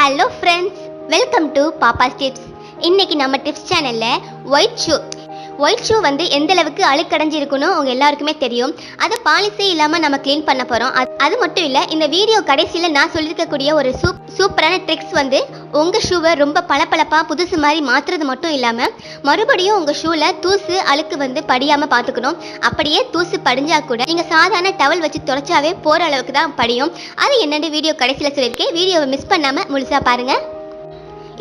Hello friends, welcome to Pappa's tips. இன்னைக்கு நம்ம tips சேனலில் ஒயிட் ஷூ வந்து எந்த அளவுக்கு அழுக்கடைஞ்சிருக்குன்னு உங்கள் எல்லாருக்குமே தெரியும். அதை பாலிசே இல்லாமல் நம்ம க்ளீன் பண்ண போகிறோம். அது மட்டும் இல்லை, இந்த வீடியோ கடைசியில் நான் சொல்லியிருக்கக்கூடிய ஒரு சூப்பரான ட்ரிக்ஸ் வந்து உங்கள் ஷூவை ரொம்ப பளபளப்பாக புதுசு மாதிரி மாற்றுறது மட்டும் இல்லாமல் மறுபடியும் உங்கள் ஷூவில் தூசு அழுக்கு வந்து படியாமல் பார்த்துக்கணும். அப்படியே தூசு படிஞ்சா கூட நீங்கள் சாதாரண டவல் வச்சு துடைச்சாவே போகிற அளவுக்கு தான் படியும். அது என்னென்னு வீடியோ கடைசியில் சொல்லியிருக்கேன். வீடியோவை மிஸ் பண்ணாமல் முழுசாக பாருங்கள்.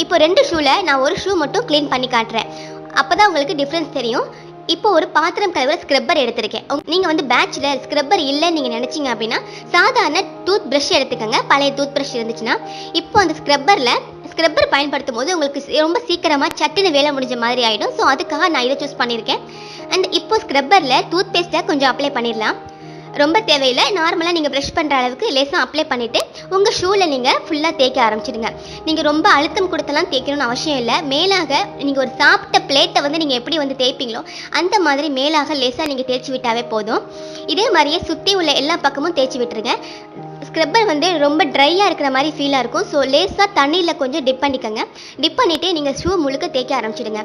இப்போ 2 ஷூவில் நான் ஒரு ஷூ மட்டும் க்ளீன் பண்ணி காட்டுறேன். அப்போ தான் உங்களுக்கு டிஃப்ரென்ஸ் தெரியும். இப்போ ஒரு பாத்திரம் கழுவுற ஸ்க்ரப்பர் எடுத்திருக்கேன். நீங்கள் வந்து பேட்சில் ஸ்க்ரப்பர் இல்லைன்னு நீங்கள் நினச்சிங்க அப்படின்னா சாதாரண டூத் ப்ரஷ் எடுத்துக்கோங்க. பழைய டூத் ப்ரஷ் இருந்துச்சுன்னா இப்போ அந்த ஸ்க்ரப்பர் பயன்படுத்தும் போது உங்களுக்கு ரொம்ப சீக்கிரமாக சட்டுன்னு வேலை முடிஞ்ச மாதிரி ஆகிடும். ஸோ அதுக்காக நான் இதை சூஸ் பண்ணியிருக்கேன். அண்ட் இப்போ ஸ்க்ரப்பரில் டூத் பேஸ்ட்டை கொஞ்சம் அப்ளை பண்ணிடலாம். ரொம்ப தேவையில்லை, நார்மலாக நீங்கள் ப்ரஷ் பண்ணுற அளவுக்கு லேசாக அப்ளை பண்ணிவிட்டு உங்கள் ஷூவில் நீங்கள் ஃபுல்லாக தேய்க்க ஆரம்பிச்சிடுங்க. நீங்கள் ரொம்ப அழுத்தம் கொடுத்தலாம் தேய்க்கணும்னு அவசியம் இல்லை. மேலாக நீங்கள் ஒரு சாப்பிட்ட பிளேட்டை வந்து நீங்கள் எப்படி வந்து தேய்ப்பீங்களோ அந்த மாதிரி மேலாக லேசாக நீங்கள் தேய்ச்சி விட்டாவே போதும். இதே மாதிரியே சுற்றி உள்ள எல்லா பக்கமும் தேய்ச்சி விட்டுருங்க. ஸ்க்ரப்பர் வந்து ரொம்ப ட்ரையாக இருக்கிற மாதிரி ஃபீலாக இருக்கும். ஸோ லேசாக தண்ணியில் கொஞ்சம் டிப் பண்ணிக்கோங்க. டிப் பண்ணிவிட்டு நீங்கள் ஷூ முழுக்க தேய்க்க ஆரம்பிச்சிடுங்க.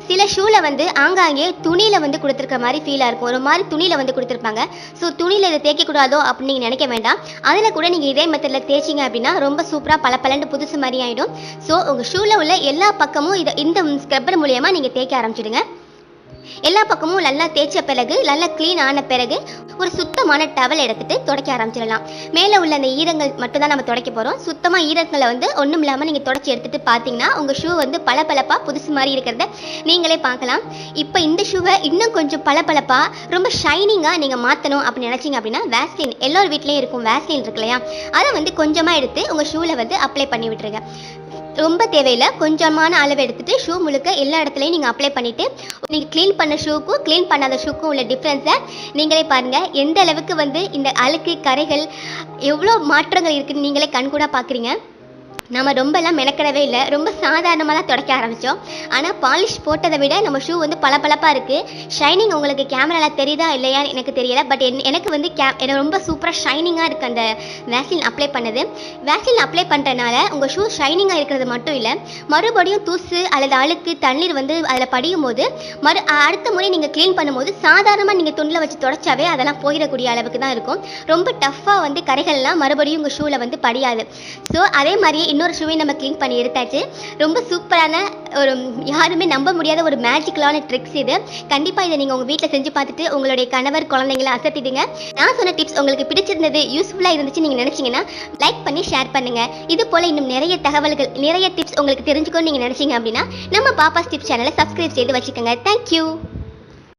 சில ஷூவில் வந்து ஆங்காங்கே துணியில் வந்து கொடுத்துருக்க மாதிரி ஃபீலாக இருக்கும். ஒரு மாதிரி துணியில் வந்து கொடுத்துருப்பாங்க. ஸோ துணியில் இதை தேய்க்கக்கூடாதோ அப்படின்னு நீங்கள் நினைக்க வேண்டாம். அதில் கூட நீங்கள் இதே மெத்தடில் தேய்ச்சிங்க அப்படின்னா ரொம்ப சூப்பராக பளபளன்னு புதுசு மாதிரி ஆகிடும். ஸோ உங்கள் ஷூவில் உள்ள எல்லா பக்கமும் இந்த ஸ்க்ரப்பர் மூலியமாக நீங்கள் தேய்க்க ஆரம்பிச்சிடுங்க. எல்லா பக்கமும் நல்லா தேய்ச்ச பிறகு, நல்லா க்ளீன் ஆன பிறகு ஒரு சுத்தமான டவல் எடுத்துகிட்டு துடைக்க ஆரம்பிச்சிடலாம். மேலே உள்ள அந்த ஈரங்கள் மட்டும் தான் நம்ம துடைக்க போகிறோம். சுத்தமாக ஈரங்களை வந்து ஒன்றும் இல்லாமல் நீங்கள் துடைச்சி எடுத்துகிட்டு பார்த்தீங்கன்னா உங்கள் ஷூ வந்து பளபளப்பாக புதுசு மாதிரி இருக்கிறத நீங்களே பார்க்கலாம். இப்போ இந்த ஷூவை இன்னும் கொஞ்சம் பளபளப்பாக ரொம்ப ஷைனிங்காக நீங்கள் மாற்றணும் அப்படின்னு நினச்சிங்க அப்படின்னா வேஸ்லின், எல்லோரும் வீட்லேயும் இருக்கும் வேஸ்லின் இருக்கு இல்லையா, அதை வந்து கொஞ்சமாக எடுத்து உங்கள் ஷூவில் வந்து அப்ளை பண்ணி விட்டுருங்க. ரொம்ப தேவையில்லை, கொஞ்சமான அளவு எடுத்துகிட்டு ஷூ முழுக்க எல்லா இடத்துலையும் நீங்கள் அப்ளை பண்ணிவிட்டு நீங்கள் க்ளீன் பண்ண ஷூக்கும் க்ளீன் பண்ணாத ஷூக்கும் உள்ள டிஃப்ரென்ஸை நீங்களே பாருங்கள். எந்த அளவுக்கு வந்து இந்த அழுக்கு கரைகள் எவ்வளோ மாற்றங்கள் இருக்குதுன்னு நீங்களே கண்கூடாக பார்க்குறீங்க. நம்ம ரொம்பலாம் மெனக்கிடவே இல்லை, ரொம்ப சாதாரணமாக தான் துடைக்க ஆரம்பித்தோம். ஆனால் பாலிஷ் போட்டதை விட நம்ம ஷூ வந்து பளபளப்பாக இருக்குது. ஷைனிங் உங்களுக்கு கேமராவில் தெரியுதா இல்லையா எனக்கு தெரியலை, பட் எனக்கு வந்து எனக்கு ரொம்ப சூப்பராக ஷைனிங்காக இருக்குது அந்த வேஸ்லின் அப்ளை பண்ணது. வேஸ்லின் அப்ளை பண்ணுறதுனால உங்கள் ஷூ ஷைனிங்காக இருக்கிறது மட்டும் இல்லை, மறுபடியும் தூசு அல்லது அழுக்கு தண்ணீர் வந்து அதில் படியும் போது அடுத்த முறை நீங்கள் க்ளீன் பண்ணும்போது சாதாரணமாக நீங்கள் துணியில் வச்சு துடைச்சாவே அதெல்லாம் போயிடக்கூடிய அளவுக்கு தான் இருக்கும். ரொம்ப டஃப்பாக வந்து கரைகள்லாம் மறுபடியும் உங்கள் ஷூவில் வந்து படியாது. ஸோ அதே மாதிரியே இன்னொரு ஷூவை நம்ம க்ளீன் பண்ணி எடுத்தாச்சு. ரொம்ப சூப்பரான ஒரு யாருமே நம்ப முடியாத ஒரு மேஜிக்கலான ட்ரிக்ஸ் இது. கண்டிப்பாக இதை நீங்கள் உங்கள் வீட்டில் செஞ்சு பார்த்துட்டு உங்களுடைய கணவர் குழந்தைங்களை அசத்திடுங்க. நான் சொன்ன டிப்ஸ் உங்களுக்கு பிடிச்சிருந்தது, யூஸ்ஃபுல்லாக இருந்துச்சு நீங்கள் நினச்சிங்கன்னா லைக் பண்ணி ஷேர் பண்ணுங்கள். இது போல் இன்னும் நிறைய தகவல்கள், நிறைய டிப்ஸ் உங்களுக்கு தெரிஞ்சுக்கணும்னு நீங்கள் நினச்சிங்க அப்படின்னா நம்ம பாப்பாஸ் டிப்ஸ் சேனலை சப்ஸ்கிரைப் செய்து வச்சுக்கோங்க. தேங்க்யூ.